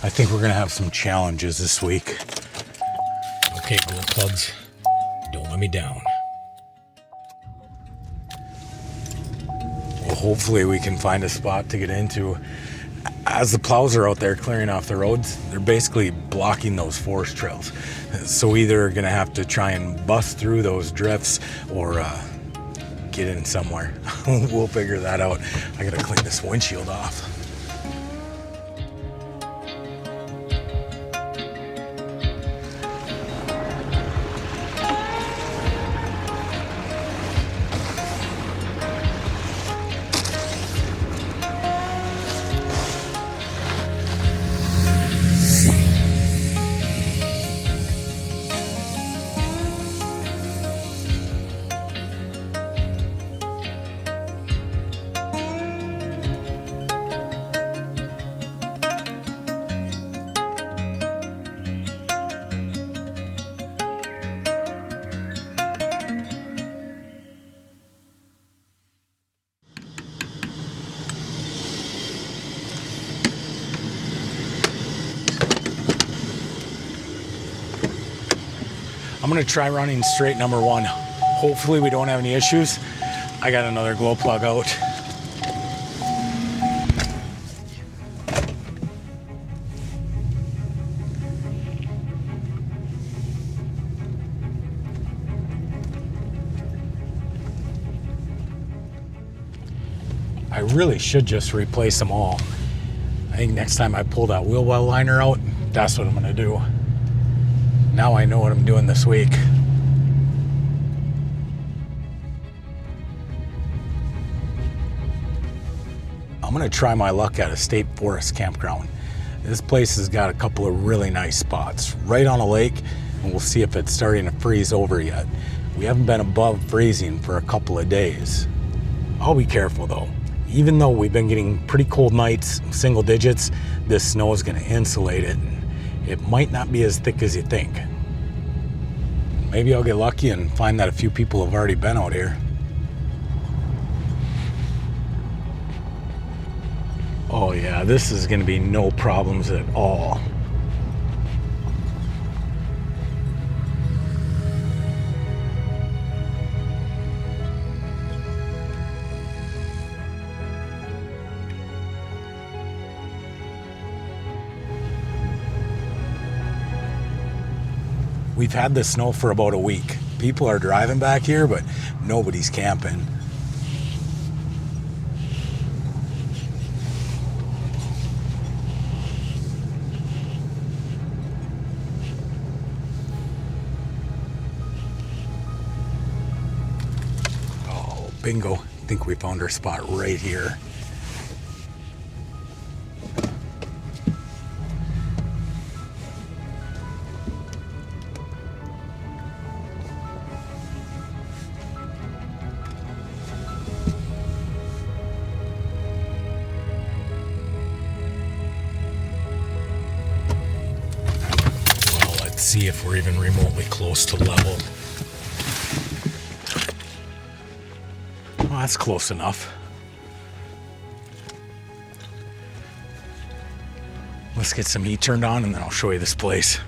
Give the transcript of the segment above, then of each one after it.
I think we're gonna have some challenges this week. Okay, gold plugs, don't let me down. Well, hopefully we can find a spot to get into. As the plows are out there clearing off the roads, they're basically blocking those forest trails. So either gonna have to try and bust through those drifts or get in somewhere. We'll figure that out. I gotta clean this windshield off. I'm gonna try running straight number one. Hopefully we don't have any issues. I got another glow plug out. I really should just replace them all. I think next time I pull that wheel well liner out, that's what I'm gonna do. Now I know what I'm doing this week. I'm gonna try my luck at a state forest campground. This place has got a couple of really nice spots right on a lake, and we'll see if it's starting to freeze over yet. We haven't been above freezing for a couple of days. I'll be careful though. Even though we've been getting pretty cold nights, single digits, this snow is gonna insulate it. It might not be as thick as you think. Maybe I'll get lucky and find that a few people have already been out here. Oh yeah, this is gonna be no problems at all. We've had the snow for about a week. People are driving back here, but nobody's camping. Oh, bingo. I think we found our spot right here. See if we're even remotely close to level. Well, that's close enough. Let's get some heat turned on and then I'll show you this place.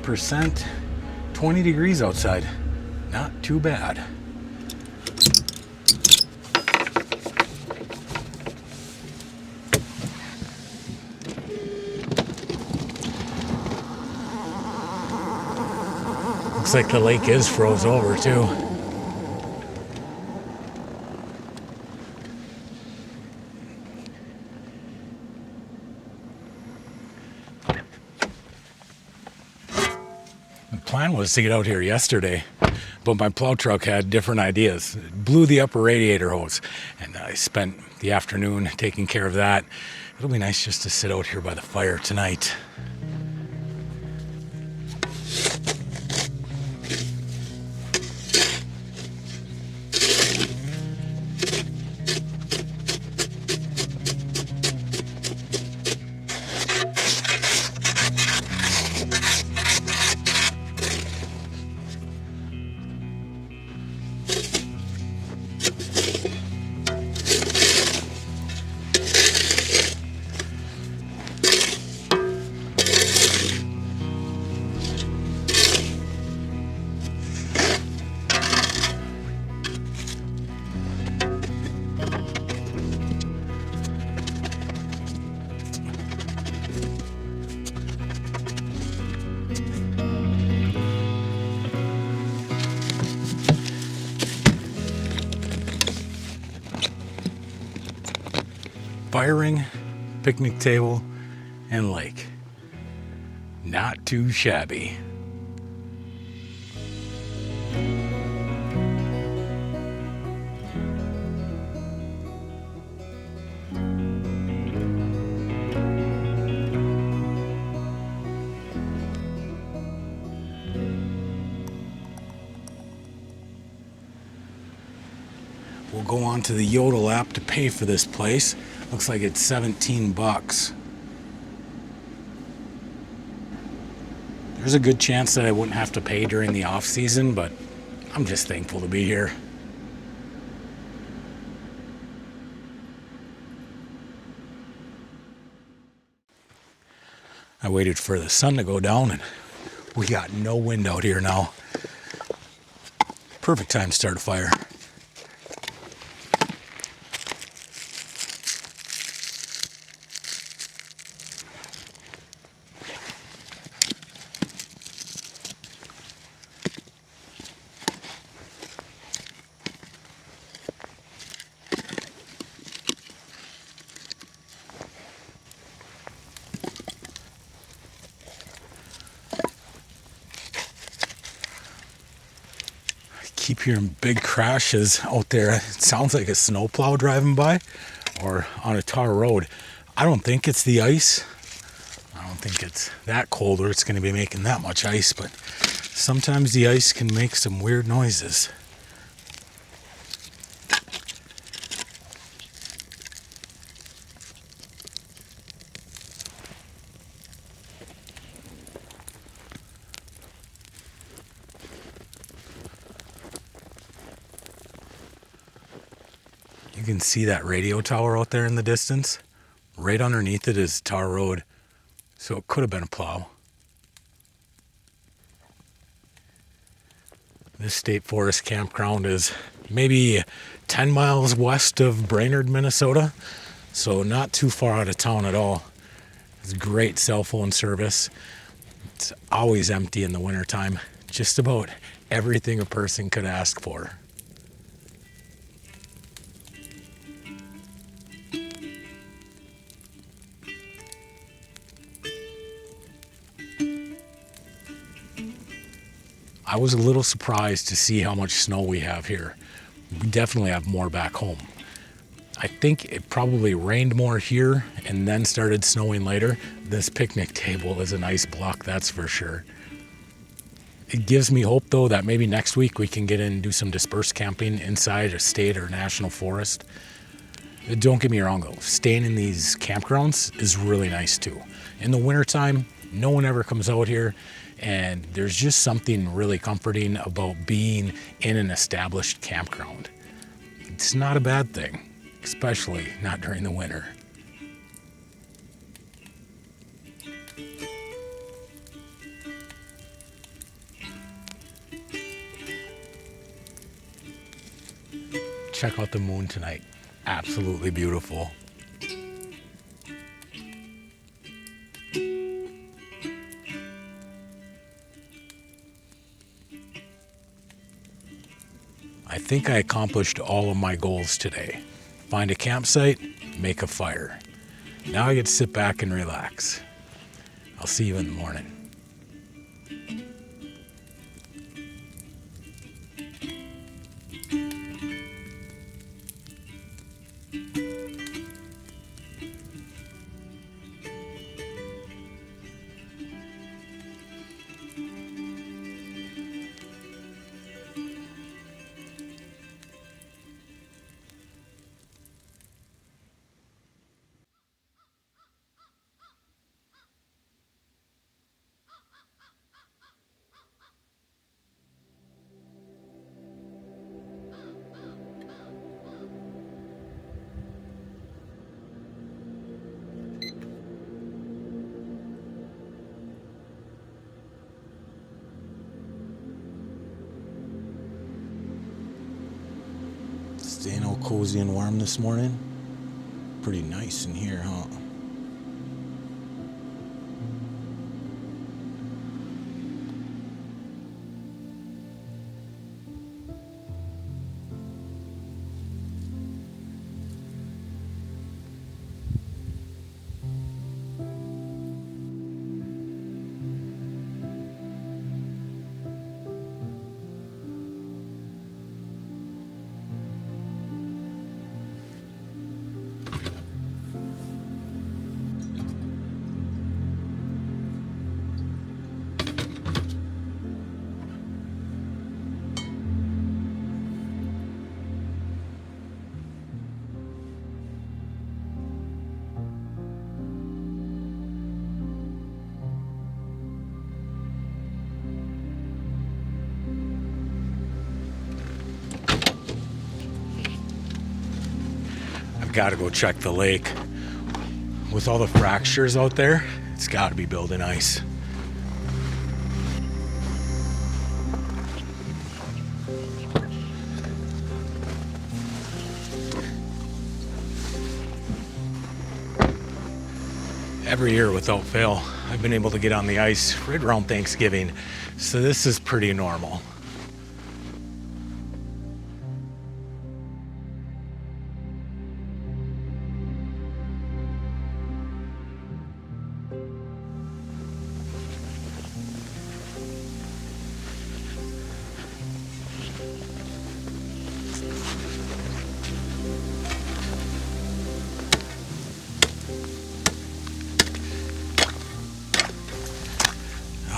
%, 20 degrees outside. Not too bad. Looks like the lake is froze over too. The plan was to get out here yesterday, but my plow truck had different ideas. It blew the upper radiator hose, and I spent the afternoon taking care of that. It'll be nice just to sit out here by the fire tonight. fire ring, picnic table, and lake. Not too shabby. We'll go on to the Yodel app to pay for this place. Looks like it's 17 bucks. There's a good chance that I wouldn't have to pay during the off season, but I'm just thankful to be here. I waited for the sun to go down and we got no wind out here now. Perfect time to start a fire. Keep hearing big crashes out there. It sounds like a snowplow driving by or on a tar road. I don't think it's the ice. I don't think it's that cold or it's going to be making that much ice, but sometimes the ice can make some weird noises. You can see that radio tower out there in the distance. Right underneath it is tar road, so it could have been a plow. This state forest campground is maybe 10 miles west of Brainerd, Minnesota, so not too far out of town at all. It's great cell phone service. It's always empty in the wintertime. Just about everything a person could ask for. I was a little surprised to see how much snow we have here. We definitely have more back home. I think it probably rained more here and then started snowing later. This picnic table is a nice block, that's for sure. It gives me hope, though, that maybe next week we can get in and do some dispersed camping inside a state or national forest. Don't get me wrong, though. Staying in these campgrounds is really nice, too. In the wintertime, no one ever comes out here, and there's just something really comforting about being in an established campground. It's not a bad thing, especially not during the winter. Check out the moon tonight. Absolutely beautiful. I think I accomplished all of my goals today. Find a campsite, make a fire. Now I get to sit back and relax. I'll see you in the morning. Staying all cozy and warm this morning. Pretty nice in here, huh? Gotta go check the lake. With all the fractures out there, it's gotta be building ice. Every year without fail, I've been able to get on the ice right around Thanksgiving, so this is pretty normal.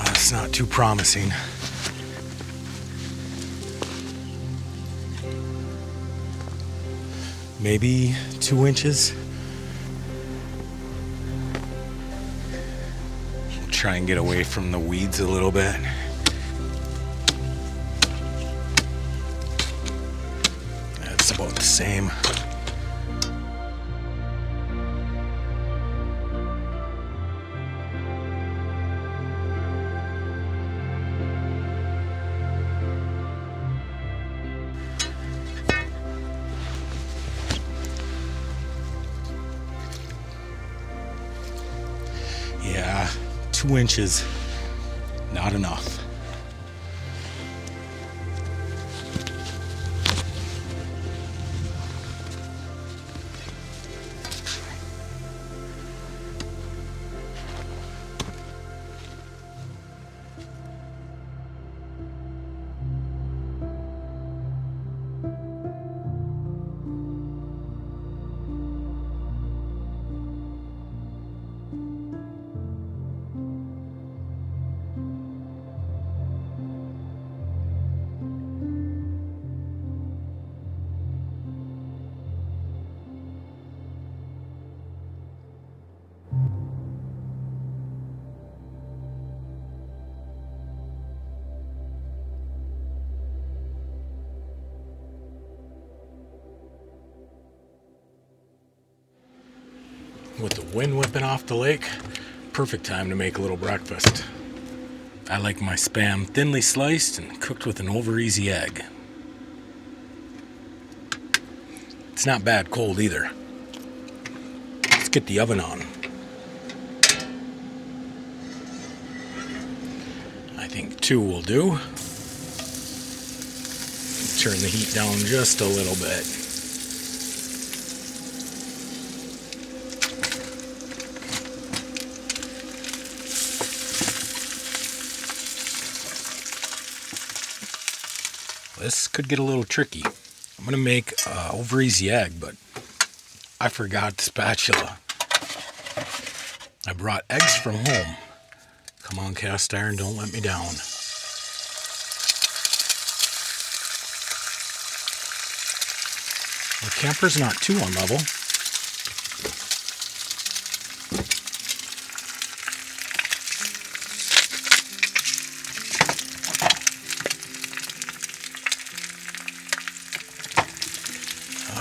It's not too promising. Maybe 2 inches. We'll try and get away from the weeds a little bit. That's about the same. Yeah, 2 inches, not enough. With the wind whipping off the lake, perfect time to make a little breakfast. I like my Spam thinly sliced and cooked with an over-easy egg. It's not bad cold either. Let's get the oven on. I think 2 will do. Turn the heat down just a little bit. This could get a little tricky. I'm gonna make over easy egg, but I forgot the spatula. I brought eggs from home. Come on, cast iron, don't let me down. The camper's not too unlevel.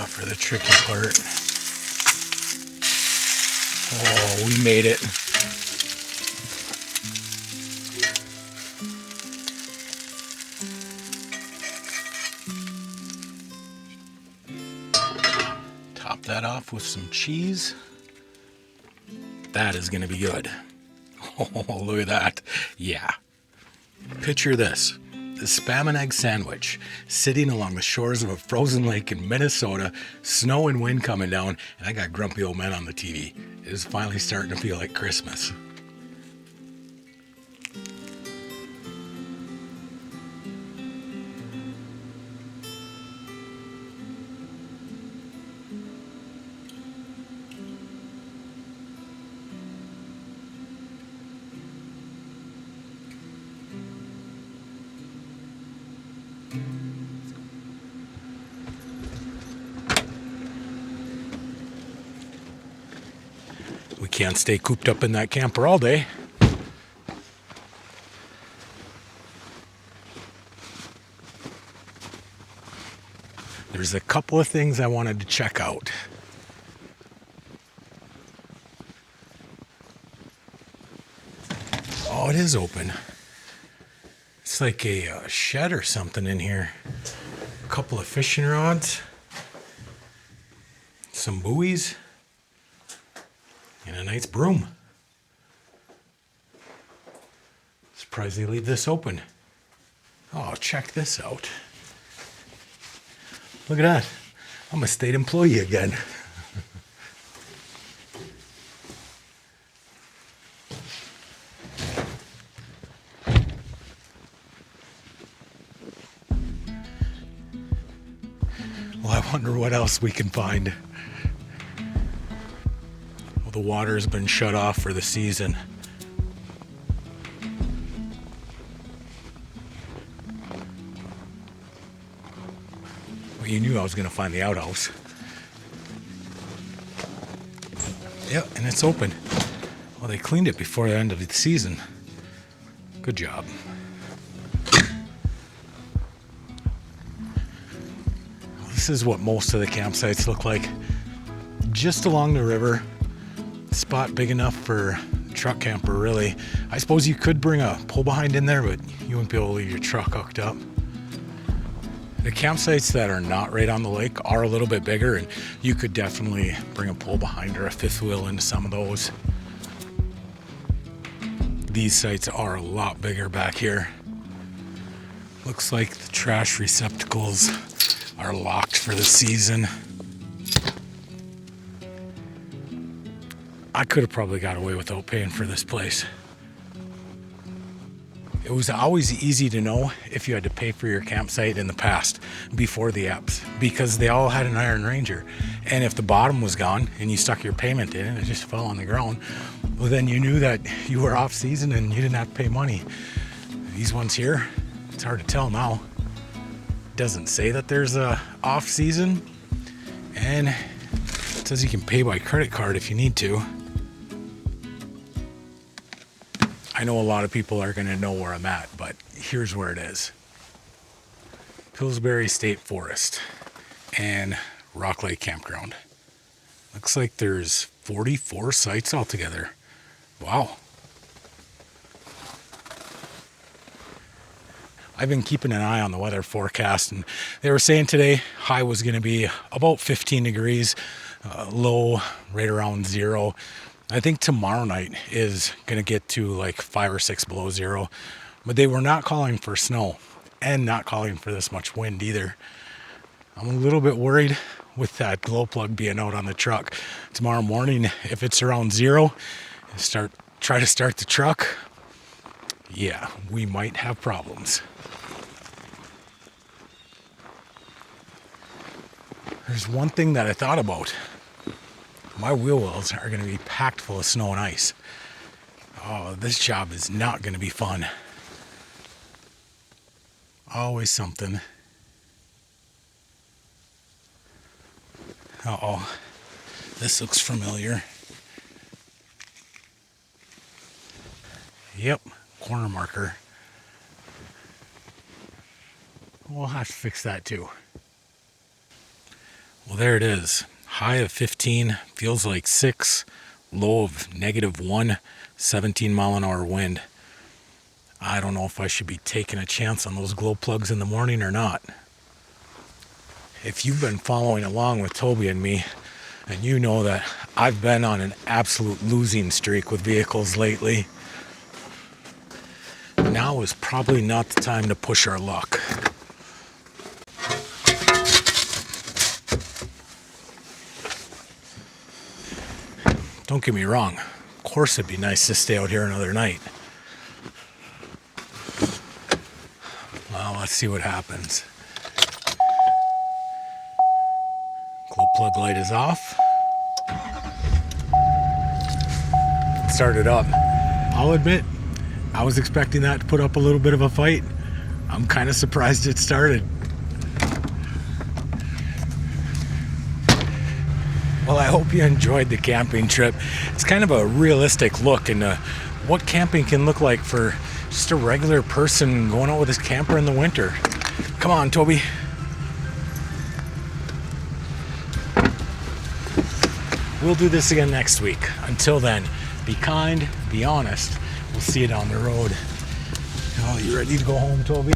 For the tricky part. Oh, we made it. Top that off with some cheese. That is going to be good. Oh, look at that. Yeah. Picture this. The Spam and egg sandwich, sitting along the shores of a frozen lake in Minnesota, snow and wind coming down, and I got grumpy old men on the TV. It is finally starting to feel like Christmas. We can't stay cooped up in that camper all day. There's a couple of things I wanted to check out. Oh, it is open. It's like a shed or something in here. A couple of fishing rods, some buoys, and a nice broom. Surprised they leave this open. Oh, check this out. Look at that. I'm a state employee again. Well, I wonder what else we can find. Well, the water's been shut off for the season. Well, you knew I was going to find the outhouse. Yep, and it's open. Well, they cleaned it before the end of the season. Good job. This is what most of the campsites look like. Just along the river. Spot big enough for a truck camper, really. I suppose you could bring a pull behind in there, but you wouldn't be able to leave your truck hooked up. The campsites that are not right on the lake are a little bit bigger, and you could definitely bring a pull behind or a fifth wheel into some of those. These sites are a lot bigger back here. Looks like the trash receptacles are locked for the season. I could have probably got away without paying for this place. It was always easy to know if you had to pay for your campsite in the past, before the apps, because they all had an Iron Ranger. And if the bottom was gone and you stuck your payment in and it just fell on the ground, well, then you knew that you were off season and you didn't have to pay money. These ones here, it's hard to tell now. Doesn't say that there's a off season, and it says you can pay by credit card if you need to. I know a lot of people are going to know where I'm at, but here's where it is. Pillsbury State Forest and Rock Lake Campground. Looks like there's 44 sites altogether. Wow. I've been keeping an eye on the weather forecast, and they were saying today high was going to be about 15 degrees, low right around 0. I think tomorrow night is going to get to like 5 or 6 below 0, but they were not calling for snow and not calling for this much wind either. I'm a little bit worried with that glow plug being out on the truck. Tomorrow morning, if it's around 0, try to start the truck. Yeah, we might have problems. There's one thing that I thought about. My wheel wells are going to be packed full of snow and ice. Oh, this job is not going to be fun. Always something. Uh-oh. This looks familiar. Yep, corner marker. We'll have to fix that too. Well, there it is. High of 15, feels like 6, low of -1, 17 mile an hour wind. I don't know if I should be taking a chance on those glow plugs in the morning or not. If you've been following along with Toby and me, and you know that I've been on an absolute losing streak with vehicles lately, now is probably not the time to push our luck. Don't get me wrong, of course it'd be nice to stay out here another night. Well, let's see what happens. Glow plug light is off. Start it up. I'll admit, I was expecting that to put up a little bit of a fight. I'm kind of surprised it started. Well, I hope you enjoyed the camping trip. It's kind of a realistic look into what camping can look like for just a regular person going out with his camper in the winter. Come on, Toby. We'll do this again next week. Until then, be kind, be honest, We'll see you down the road. Oh, you ready to go home, Toby?